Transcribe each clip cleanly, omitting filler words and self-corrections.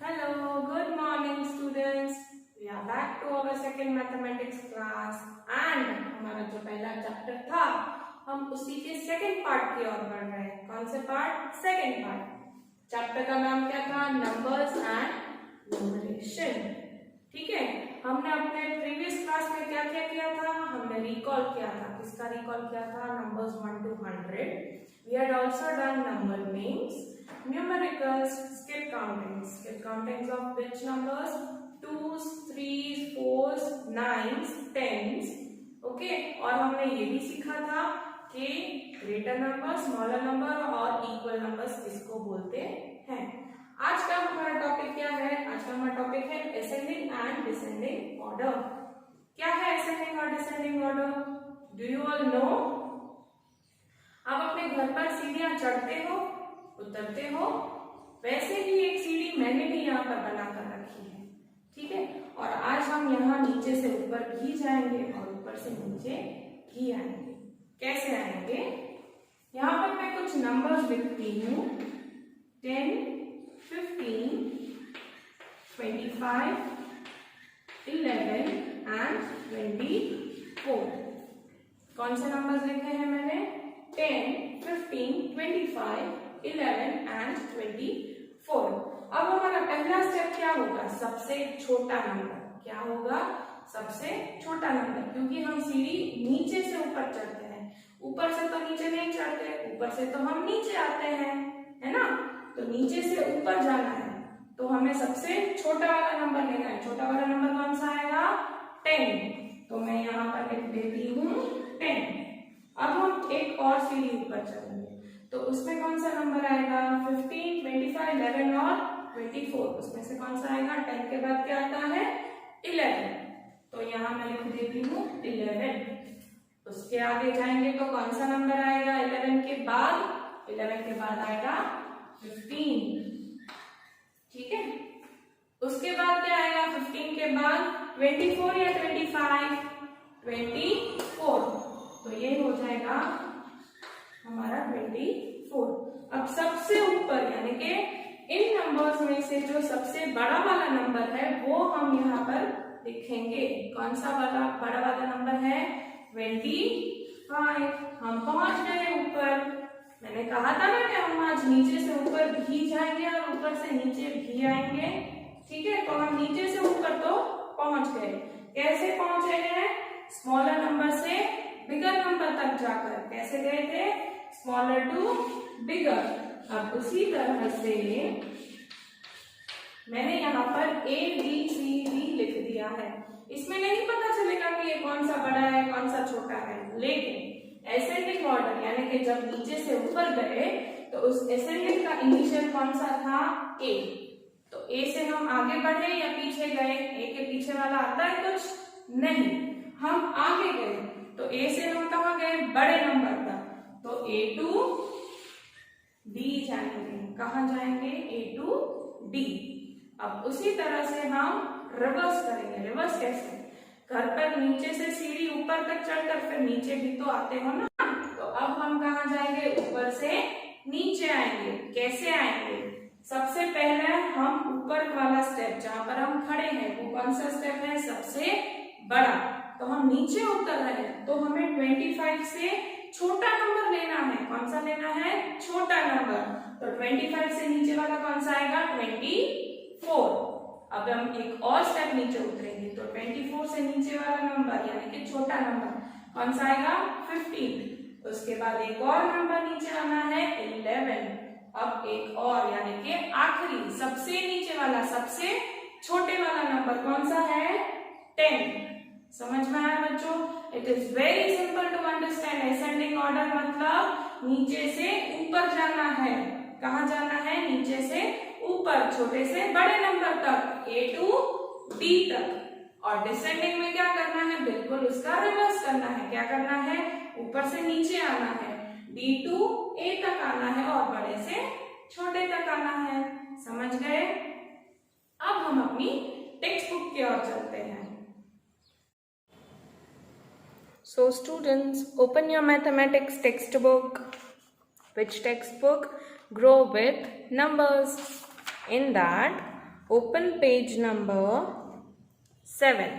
Hello, good morning students. We are back to our second mathematics class and हमारा जो पहला chapter था हम उसी के सेकंड पार्ट की ओर बढ़ रहे हैं। कौन से पार्ट? Second part. चैप्टर का नाम क्या था? Numbers and numeration. ठीक है, हमने अपने प्रीवियस क्लास में क्या क्या किया था? हमने रिकॉल किया था। किसका रिकॉल किया था? Numbers 1 to 100। We had also done number names, numericals, skip countings of which numbers? 2s, 3s, 4s, 9s, 10s। Okay, और हमने ये भी सीखा था कि ग्रेटर नंबर, स्मॉलर नंबर और इक्वल नंबर्स किसको बोलते हैं। आज का हमारा टॉपिक क्या है? आज का हमारा टॉपिक है असेंडिंग एंड डिसेंडिंग ऑर्डर। क्या है असेंडिंग और descending order? Do you all know? आप अपने घर पर सीढ़ियां चढ़ते हो, उतरते हो, वैसे ही एक सीढ़ी मैंने भी यहाँ पर बनाकर रखी है। ठीक है, और आज हम यहाँ नीचे से ऊपर भी जाएंगे और ऊपर से नीचे भी आएंगे। कैसे आएंगे? यहाँ पर मैं कुछ नंबर्स लिखती हूँ, 10, 15, 25, 11 एंड 24। कौन से नंबर्स लिखे हैं मैंने? 10, 15, 25, 11 एंड 24। अब हमारा पहला स्टेप क्या होगा? सबसे छोटा नंबर। क्या होगा? सबसे छोटा नंबर, क्योंकि हम सीढ़ी नीचे से ऊपर चढ़ते हैं। ऊपर से तो नीचे नहीं चढ़ते, ऊपर से तो हम नीचे आते हैं, है ना? तो नीचे से ऊपर जाना है तो हमें सबसे छोटा वाला नंबर लेना है। छोटा वाला नंबर कौन सा आएगा? 10। तो मैं यहाँ पर लिख देती हूँ 10। अब हम एक और सीढ़ी ऊपर चलेंगे तो उसमें कौन सा नंबर आएगा? 15, 25, 11 और 24। उसमें से कौन सा आएगा? 10 के बाद क्या आता है? 11। तो यहाँ मैं लिख देती हूँ 11। उसके आगे जाएंगे तो कौन सा नंबर आएगा? 11 के बाद? 11 के बाद आएगा 15। ठीक है, उसके बाद क्या आएगा? 15 के बाद 24 या 25? 24। तो ये हो जाएगा हमारा 24। अब सबसे ऊपर यानी कि इन नंबर्स में से जो सबसे बड़ा वाला नंबर है वो हम यहाँ पर लिखेंगे। कौन सा वाला बड़ा वाला नंबर है? 25। हम पहुंच गए ऊपर। मैंने कहा था ना कि हम आज नीचे से ऊपर भी जाएंगे और ऊपर से नीचे भी आएंगे। ठीक है, तो हम नीचे से ऊपर तो पहुंच गए। कैसे पहुंचे हैं? स्मॉलर नंबर से बिगर नंबर तक जाकर। कैसे गए थे? स्मॉलर टू बिगर। अब उसी तरह से मैंने यहाँ पर A B C D लिख दिया है। इसमें नहीं पता चलेगा कि ये कौन सा बड़ा है कौन सा छोटा है, लेकिन एसेंडिंग ऑर्डर यानी कि जब नीचे से ऊपर गए तो उस एसेंडिंग का इनिशियल कौन सा था? A। तो A से हम आगे बढ़े या पीछे गए? A के पीछे वाला आता है कुछ? नहीं, हम आगे गए। तो A से हम कहाँ गए? बड़े नंबर तक। तो A to D जाएंगे। कहाँ जाएंगे? A to D। अब उसी तरह से हम रिवर्स करेंगे। रिवर्स कैसे? घर पर नीचे से सीढ़ी ऊपर तक चढ़कर फिर नीचे भी तो आते हो ना। तो अब हम कहाँ जाएंगे? ऊपर से नीचे आएंगे। कैसे आएंगे? सबसे पहले हम ऊपर वाला स्टेप जहां पर हम खड़े हैं वो कौन सा स्टेप है? सबसे बड़ा। तो हम नीचे उतर रहे हैं तो हमें 25 से छोटा नंबर लेना है। कौन सा लेना है? छोटा नंबर। तो 25 से नीचे वाला कौन सा आएगा? 24। अब हम एक और स्टेप नीचे उतरेंगे तो 24 से नीचे वाला नंबर यानी कि छोटा नंबर कौन सा आएगा? 15। उसके बाद एक और नंबर नीचे आना है 11। अब एक और यानी कि आखिरी सबसे नीचे वाला सबसे छोटे वाला नंबर कौन सा है? 10। समझ में आया बच्चों? It is very simple to understand. Ascending order मतलब नीचे से ऊपर जाना है। कहाँ जाना है? नीचे से ऊपर, छोटे से बड़े नंबर तक, A to D तक। और डिसेंडिंग में क्या करना है? बिल्कुल उसका रिवर्स करना है। क्या करना है? ऊपर से नीचे आना है, D to A तक आना है और बड़े से छोटे तक आना है। समझ गए? अब हम अपनी टेक्स्ट बुक की ओर चलते हैं। So students, open your mathematics textbook. Which textbook? Grow with Numbers. In that open page number 7.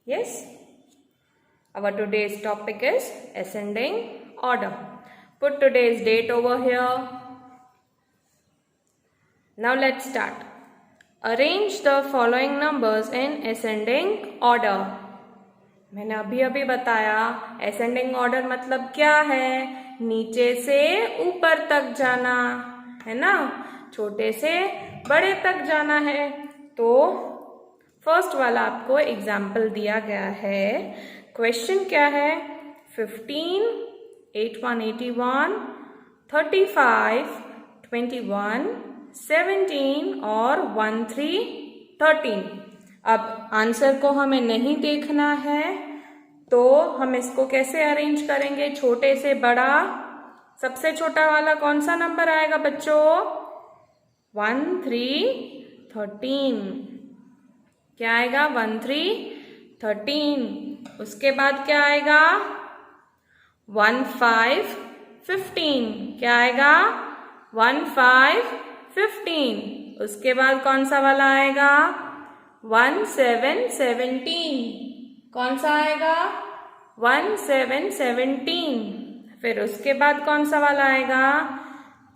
Yes, our today's topic is ascending order. Put today's date over here. Now let's start. Arrange the following numbers in ascending order. मैंने अभी बताया ascending order मतलब क्या है, नीचे से ऊपर तक जाना है ना, छोटे से बड़े तक जाना है। तो फर्स्ट वाला आपको एग्जाम्पल दिया गया है। क्वेश्चन क्या है, 15, 8 1 81, 35, 21, 17 और 1 3 13। अब आंसर को हमें नहीं देखना है तो हम इसको कैसे अरेंज करेंगे, छोटे से बड़ा। सबसे छोटा वाला कौन सा नंबर आएगा बच्चों, 1 3 13। क्या आएगा, 1 3 13। उसके बाद क्या आएगा, 1 5 15। क्या आएगा, 1 5 15। उसके बाद कौन सा वाला आएगा, 1 7 17। कौन सा आएगा, 1 7 17। फिर उसके बाद कौन सा वाला आएगा,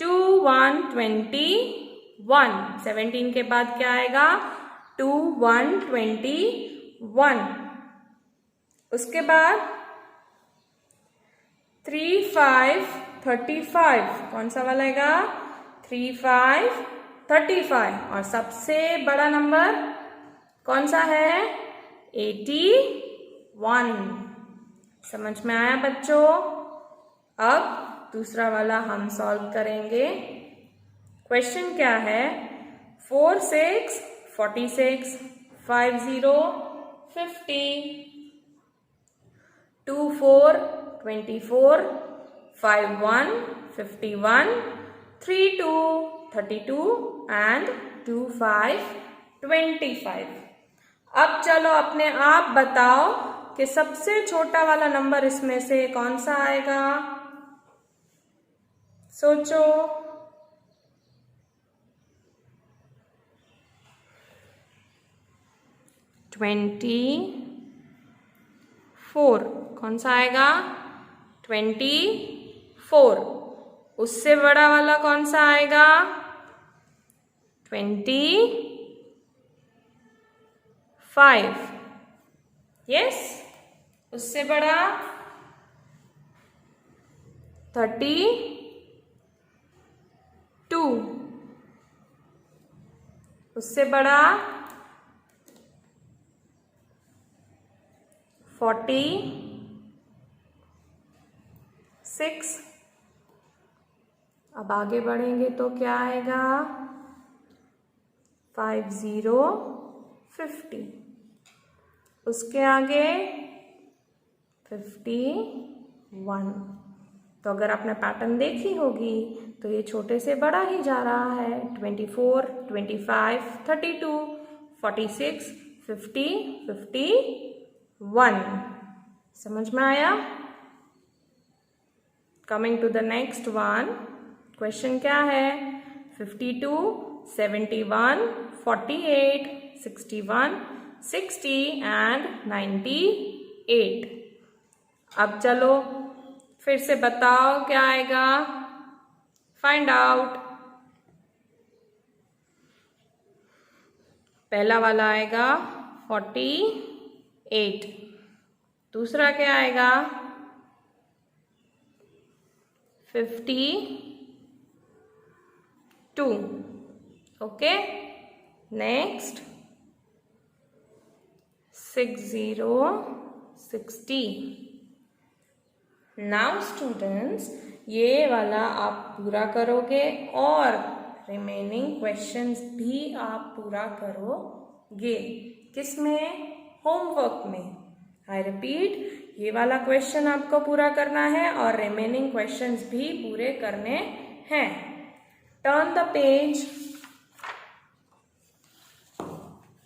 2 1 21। 17 के बाद क्या आएगा, 2 1 21। उसके बाद 3 5 35। कौन सा वाला आएगा, 3 5 35। और सबसे बड़ा नंबर कौन सा है, 81। समझ में आया बच्चों। अब दूसरा वाला हम सॉल्व करेंगे। क्वेश्चन क्या है, 4 6 46, 5 0 50, 2 4 24, 5 1 51, 3 2 32 and 2 5 25। अब चलो अपने आप बताओ कि सबसे छोटा वाला नंबर इसमें से कौन सा आएगा, सोचो। ट्वेंटी 4। कौन सा आएगा, 24। उससे बड़ा वाला कौन सा आएगा, 25। यस, उससे बड़ा 32। उससे बड़ा 46। अब आगे बढ़ेंगे तो क्या आएगा, 5 0 50। उसके आगे 51। तो अगर आपने पैटर्न देखी होगी तो ये छोटे से बड़ा ही जा रहा है, 24 25 32 46 50 51। समझ में आया। Coming to the next one, question क्या है, 52 71 48 61 60 and 98। अब चलो फिर से बताओ क्या आएगा, फाइंड आउट। पहला वाला आएगा 48। दूसरा क्या आएगा, 52। Okay, next 60 60। नाउ स्टूडेंट्स, ये वाला आप पूरा करोगे और रिमेनिंग क्वेश्चंस भी आप पूरा करोगे। किसमें, होमवर्क में। आई रिपीट, ये वाला क्वेश्चन आपको पूरा करना है और रिमेनिंग क्वेश्चंस भी पूरे करने हैं। Turn the page,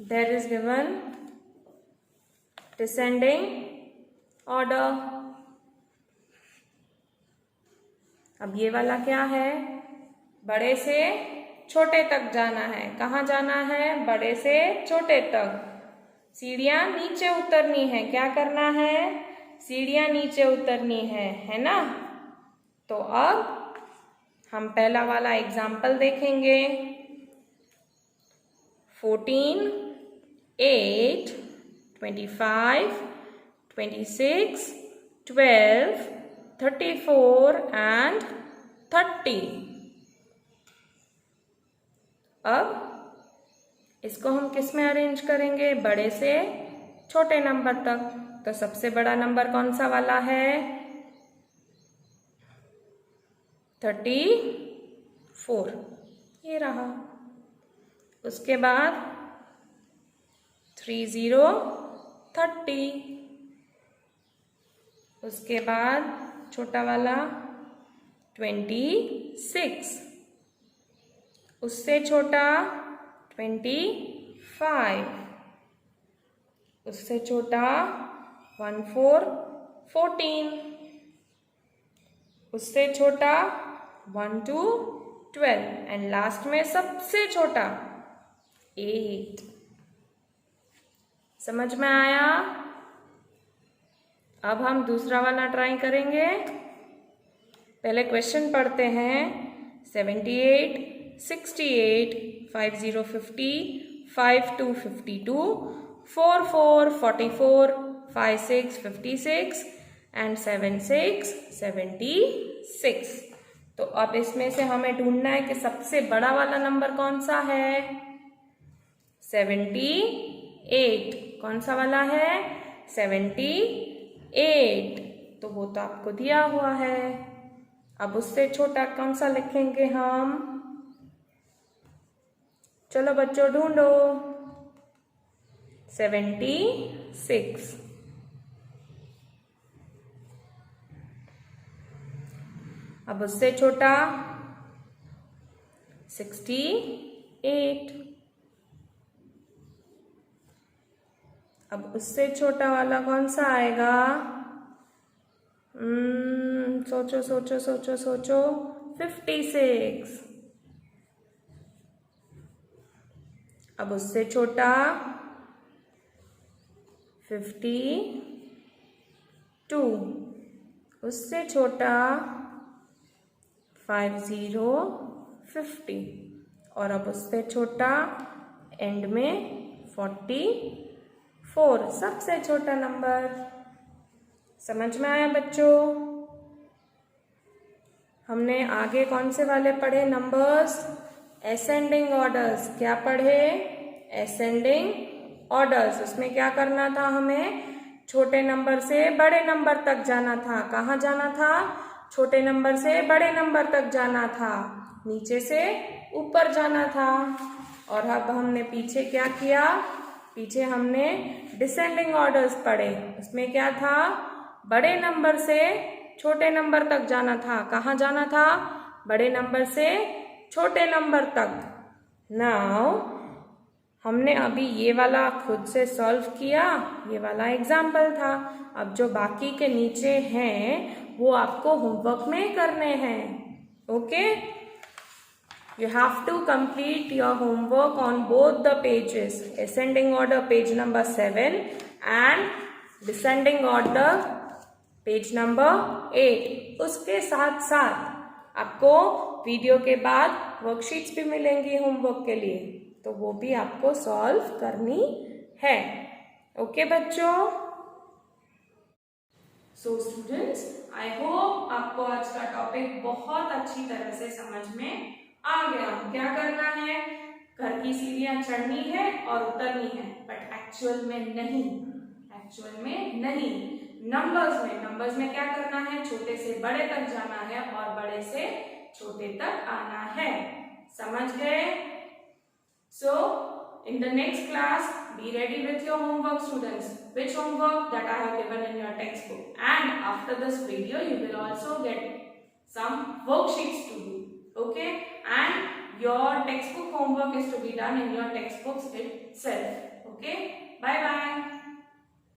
there is given descending order. अब ये वाला क्या है, बड़े से छोटे तक जाना है। कहाँ जाना है? बड़े से छोटे तक। सीढ़ियां नीचे उतरनी है। क्या करना है? सीढ़ियां नीचे उतरनी है ना? तो अब हम पहला वाला एग्जाम्पल देखेंगे। 14, 8, 25, 26, 12, 34 and 30। अब इसको हम किस में अरेंज करेंगे? बड़े से छोटे नंबर तक। तो सबसे बड़ा नंबर कौन सा वाला है? 34, ये रहा। उसके बाद 30, 30। उसके बाद छोटा वाला 26। उससे छोटा 25। उससे छोटा 14, 14। उससे छोटा 12, 12 एंड लास्ट में सबसे छोटा 8। समझ में आया? अब हम दूसरा वाला ट्राई करेंगे। पहले क्वेश्चन पढ़ते हैं। 78, 68, 50, 50, 52, 52, 44, 44, 56, 56 एंड 76, 76। तो अब इसमें से हमें ढूंढना है कि सबसे बड़ा वाला नंबर कौन सा है? 78। कौन सा वाला है? 78। तो वो तो आपको दिया हुआ है। अब उससे छोटा कौन सा लिखेंगे हम? चलो बच्चों ढूंढो। 76। अब उससे छोटा 68। अब उससे छोटा वाला कौन सा आएगा? सोचो सोचो सोचो सोचो। 56। अब उससे छोटा 52। उससे छोटा 50, 50 और अब उससे छोटा एंड में 44, सबसे छोटा नंबर। समझ में आया बच्चों? हमने आगे कौन से वाले पढ़े नंबर्स? Ascending orders. क्या पढ़े? Ascending orders. उसमें क्या करना था हमें? छोटे नंबर से बड़े नंबर तक जाना था। कहाँ जाना था? छोटे नंबर से बड़े नंबर तक जाना था। नीचे से ऊपर जाना था। और अब हमने पीछे क्या किया? पीछे हमने डिसेंडिंग ऑर्डर्स पढ़े। उसमें क्या था? बड़े नंबर से छोटे नंबर तक जाना था। कहाँ जाना था? बड़े नंबर से छोटे नंबर तक। नाउ हमने अभी ये वाला खुद से सॉल्व किया, ये वाला एग्जाम्पल था। अब जो बाकी के नीचे हैं वो आपको होमवर्क में करने हैं। Okay, you have to complete your homework on both the pages, ascending order page number 7 and descending order page number 8। उसके साथ साथ आपको वीडियो के बाद वर्कशीट्स भी मिलेंगी होमवर्क के लिए, तो वो भी आपको सॉल्व करनी है। ओके बच्चों? सो स्टूडेंट्स, आई होप आपको आज का टॉपिक बहुत अच्छी तरह से समझ में आ गया। क्या करना है? घर की सीढ़ियां चढ़नी है और उतरनी है, बट एक्चुअल में नहीं। एक्चुअल में नहीं, नंबर्स में क्या करना है? छोटे से बड़े तक जाना है और बड़े से छोटे तक आना है। समझ गए? सो in the next class, be ready with your homework, students. Which homework that I have given in your textbook, and after this video you will also get some worksheets to do. Okay, and your textbook homework is to be done in your textbooks itself. Okay, bye bye.